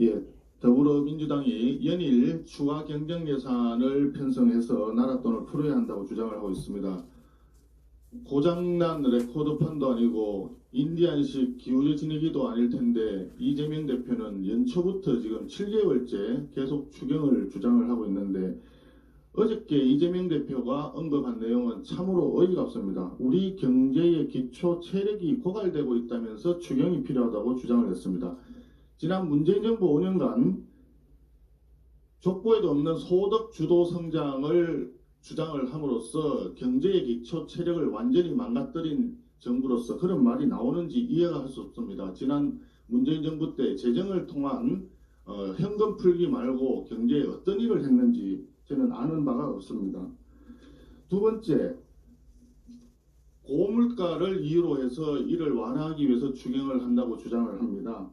예, 더불어민주당이 연일 추가 경정 예산을 편성해서 나라 돈을 풀어야 한다고 주장을 하고 있습니다. 고장난 레코드판도 아니고 인디안식 기우제 지내기도 아닐 텐데 이재명 대표는 연초부터 지금 7개월째 계속 추경을 주장을 하고 있는데 어저께 이재명 대표가 언급한 내용은 참으로 어이가 없습니다. 우리 경제의 기초 체력이 고갈되고 있다면서 추경이 필요하다고 주장을 했습니다. 지난 문재인 정부 5년간 족보에도 없는 소득 주도 성장을 주장을 함으로써 경제의 기초 체력을 완전히 망가뜨린 정부로서 그런 말이 나오는지 이해가 할 수 없습니다. 지난 문재인 정부 때 재정을 통한 현금 풀기 말고 경제에 어떤 일을 했는지 저는 아는 바가 없습니다. 두 번째, 고물가를 이유로 해서 이를 완화하기 위해서 추경을 한다고 주장을 합니다.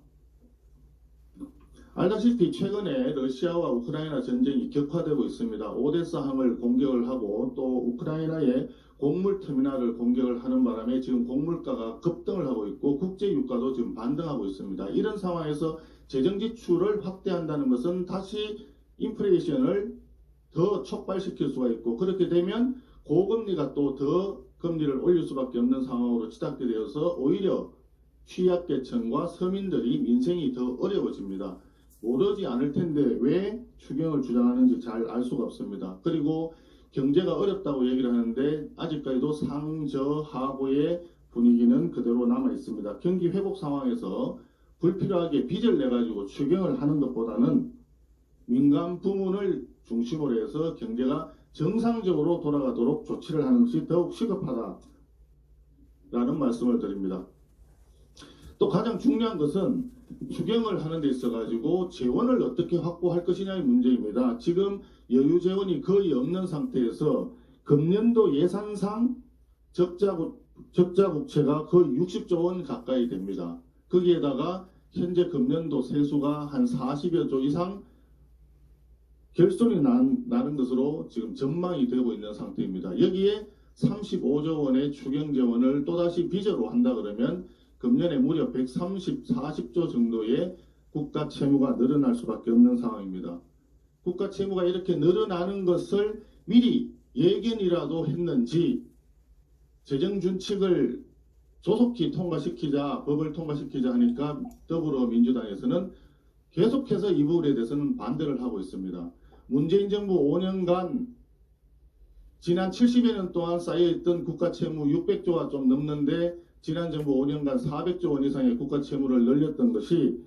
알다시피 최근에 러시아와 우크라이나 전쟁이 격화되고 있습니다. 오데사항을 공격을 하고 또 우크라이나의 곡물 터미널을 공격을 하는 바람에 지금 곡물가가 급등을 하고 있고 국제 유가도 지금 반등하고 있습니다. 이런 상황에서 재정 지출을 확대한다는 것은 다시 인플레이션을 더 촉발시킬 수가 있고 그렇게 되면 고금리가 또 더 금리를 올릴 수밖에 없는 상황으로 치닫게 되어서 오히려 취약계층과 서민들이 민생이 더 어려워집니다. 오르지 않을 텐데 왜 추경을 주장하는지 잘 알 수가 없습니다. 그리고 경제가 어렵다고 얘기를 하는데 아직까지도 상저하고의 분위기는 그대로 남아 있습니다. 경기 회복 상황에서 불필요하게 빚을 내가지고 추경을 하는 것보다는 민간 부문을 중심으로 해서 경제가 정상적으로 돌아가도록 조치를 하는 것이 더욱 시급하다라는 말씀을 드립니다. 또 가장 중요한 것은 추경을 하는 데 있어 가지고 재원을 어떻게 확보할 것이냐의 문제입니다. 지금 여유 재원이 거의 없는 상태에서 금년도 예산상 적자 국채가 거의 60조 원 가까이 됩니다. 거기에다가 현재 금년도 세수가 한 40여 조 이상 결손이 나는 것으로 지금 전망이 되고 있는 상태입니다. 여기에 35조 원의 추경 재원을 또다시 빚으로 한다 그러면 금년에 무려 40조 정도의 국가 채무가 늘어날 수밖에 없는 상황입니다. 국가 채무가 이렇게 늘어나는 것을 미리 예견이라도 했는지 재정 준칙을 조속히 통과시키자, 법을 통과시키자 하니까 더불어민주당에서는 계속해서 이 부분에 대해서는 반대를 하고 있습니다. 문재인 정부 5년간 지난 70여 년 동안 쌓여있던 국가 채무 600조가 좀 넘는데 지난 정부 5년간 400조 원 이상의 국가 채무를 늘렸던 것이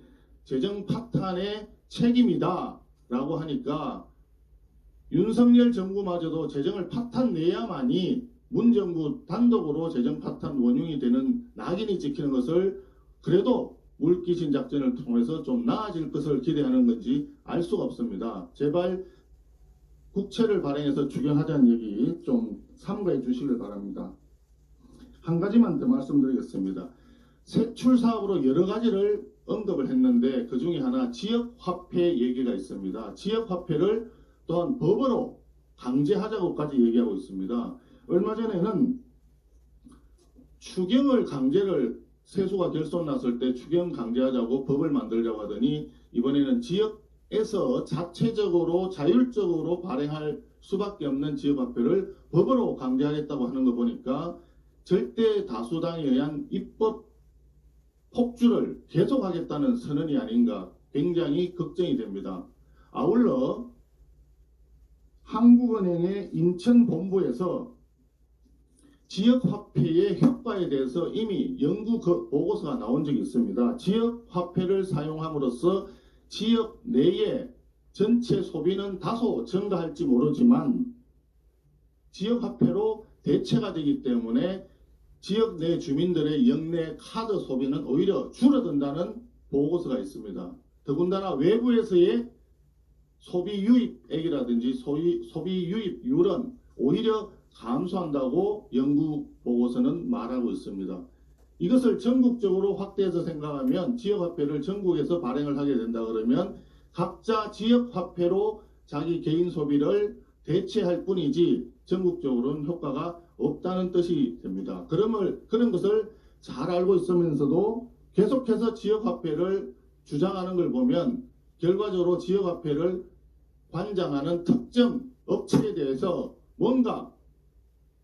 재정 파탄의 책임이다 라고 하니까 윤석열 정부마저도 재정을 파탄 내야만이 문정부 단독으로 재정 파탄 원흉이 되는 낙인이 찍히는 것을 그래도 물귀신 작전을 통해서 좀 나아질 것을 기대하는 건지 알 수가 없습니다. 제발 국채를 발행해서 추경하자는 얘기 좀 삼가해 주시길 바랍니다. 한 가지만 더 말씀드리겠습니다. 세출 사업으로 여러 가지를 언급을 했는데 그 중에 하나 지역화폐 얘기가 있습니다. 지역화폐를 또한 법으로 강제하자고까지 얘기하고 있습니다. 얼마 전에는 추경을 강제를 세수가 결손 났을 때 추경 강제하자고 법을 만들자고 하더니 이번에는 지역에서 자체적으로 자율적으로 발행할 수밖에 없는 지역화폐를 법으로 강제하겠다고 하는 거 보니까 절대 다수당에 의한 입법 폭주를 계속하겠다는 선언이 아닌가 굉장히 걱정이 됩니다. 아울러 한국은행의 인천본부에서 지역화폐의 효과에 대해서 이미 연구 보고서가 나온 적이 있습니다. 지역화폐를 사용함으로써 지역 내의 전체 소비는 다소 증가할지 모르지만 지역화폐로 대체가 되기 때문에 지역 내 주민들의 영내 카드 소비는 오히려 줄어든다는 보고서가 있습니다. 더군다나 외부에서의 소비 유입액이라든지 소비 유입률은 오히려 감소한다고 연구 보고서는 말하고 있습니다. 이것을 전국적으로 확대해서 생각하면 지역화폐를 전국에서 발행을 하게 된다 그러면 각자 지역화폐로 자기 개인 소비를 대체할 뿐이지 전국적으로는 효과가 없다는 뜻이 됩니다. 그런 것을 잘 알고 있으면서도 계속해서 지역화폐를 주장하는 걸 보면 결과적으로 지역화폐를 관장하는 특정 업체에 대해서 뭔가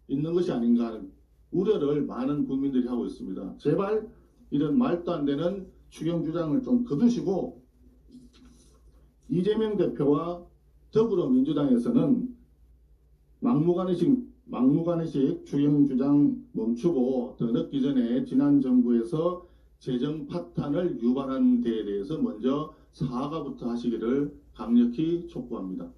있는 것이 아닌가 하는 우려를 많은 국민들이 하고 있습니다. 제발 이런 말도 안 되는 추경 주장을 좀 거두시고 이재명 대표와 더불어민주당에서는 막무가내식 추경 주장 멈추고 더 늦기 전에 지난 정부에서 재정 파탄을 유발한 데에 대해서 먼저 사과부터 하시기를 강력히 촉구합니다.